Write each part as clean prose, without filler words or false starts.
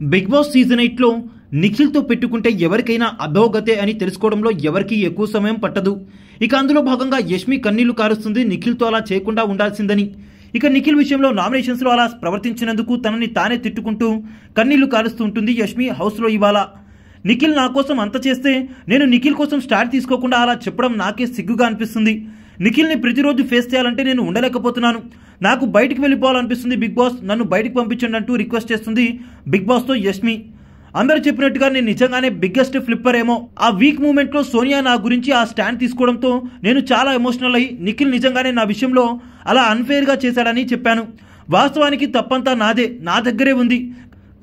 Big boss season 8లో నిఖిల్తో పెట్టుకుంటే ఎవరికైనా అధోగతే అని తెలుసుకోవడంలో ఎవరికీ ఎక్కువ సమయం పట్టదు. ఇక అందులో భాగంగా యష్మి కన్నీళ్లు కారుస్తుంది నిఖిల్తో అలా చేయకుండా ఉండాల్సిందని. ఇక నిఖిల్ విషయంలో నామినేషన్స్లో అలా ప్రవర్తించినందుకు తనని తానే తిట్టుకుంటూ కన్నీళ్లు కారుస్తూ ఉంటుంది యష్మి హౌస్లో. ఇవాళ నిఖిల్ నా కోసం అంత చేస్తే నేను నిఖిల్ కోసం స్టార్ట్ తీసుకోకుండా అలా చెప్పడం నాకే సిగ్గుగా అనిపిస్తుంది. నిఖిల్ని ప్రతిరోజు ఫేస్ చేయాలంటే నేను ఉండలేకపోతున్నాను. నాకు బయటికి వెళ్ళిపోవాలనిపిస్తుంది. బిగ్ బాస్ నన్ను బయటికి పంపించండి అంటూ రిక్వెస్ట్ చేస్తుంది బిగ్ బాస్తో యష్మి. అందరూ చెప్పినట్టుగా నేను నిజంగానే బిగ్గెస్ట్ ఫ్లిప్పర్ ఏమో. ఆ వీక్ మూమెంట్లో సోనియా నా గురించి ఆ స్టాండ్ తీసుకోవడంతో నేను చాలా ఎమోషనల్ అయ్యి నిఖిల్ నిజంగానే నా విషయంలో అలా అన్ఫేర్గా చేశాడని చెప్పాను. వాస్తవానికి తప్పంతా నాదే, నా దగ్గరే ఉంది.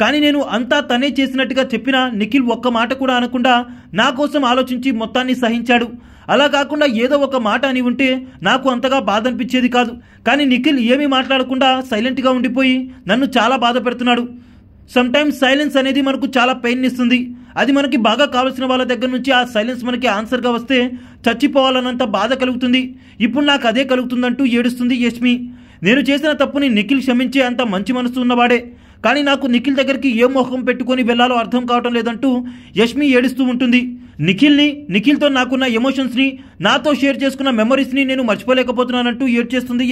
కానీ నేను అంతా తనే చేసినట్టుగా చెప్పినా నిఖిల్ ఒక్క మాట కూడా అనకుండా నా కోసం ఆలోచించి మొత్తాన్ని సహించాడు. అలా కాకుండా ఏదో ఒక మాట అని ఉంటే నాకు అంతగా బాధ అనిపించేది కాదు. కానీ నిఖిల్ ఏమీ మాట్లాడకుండా సైలెంట్గా ఉండిపోయి నన్ను చాలా బాధ పెడుతున్నాడు. సమ్టైమ్స్ సైలెన్స్ అనేది మనకు చాలా పెయిన్ ఇస్తుంది. అది మనకి బాగా కావాల్సిన వాళ్ళ దగ్గర నుంచి ఆ సైలెన్స్ మనకి ఆన్సర్గా వస్తే చచ్చిపోవాలన్నంత బాధ కలుగుతుంది. ఇప్పుడు నాకు అదే కలుగుతుందంటూ ఏడుస్తుంది యష్మి. నేను చేసిన తప్పుని నిఖిల్ క్షమించే అంత మంచి మనసు ఉన్నవాడే. కానీ నాకు నిఖిల్ దగ్గరికి ఏ మోహం పెట్టుకొని వెళ్లాలో అర్థం కావటం లేదంటూ యష్మి ఏడుస్తూ ఉంటుంది. నిఖిల్తో నాకున్న ఎమోషన్స్ని, నాతో షేర్ చేసుకున్న మెమరీస్ని నేను మర్చిపోలేకపోతున్నానంటూ ఏడ్చేస్తుంది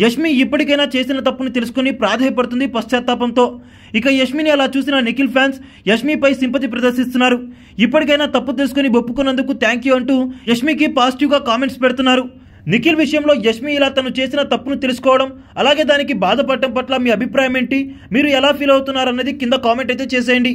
యష్మి ఇప్పటికైనా చేసిన తప్పుని తెలుసుకుని ప్రాధేయపడుతుంది పశ్చాత్తాపంతో. ఇక యష్మిని అలా చూసిన నిఖిల్ ఫ్యాన్స్ యష్మిపై సింపతి ప్రదర్శిస్తున్నారు. ఇప్పటికైనా తప్పు తెలుసుకుని ఒప్పుకున్నందుకు థ్యాంక్ యూ అంటూ యష్మికి పాజిటివ్గా కామెంట్స్ పెడుతున్నారు. నిఖిల్ విషయంలో యష్మి ఇలా తను చేసిన తప్పును తెలుసుకోవడం, అలాగే దానికి బాధపడటం పట్ల మీ అభిప్రాయం ఏంటి? మీరు ఎలా ఫీల్ అవుతున్నారన్నది కింద కామెంట్ అయితే చేసేయండి.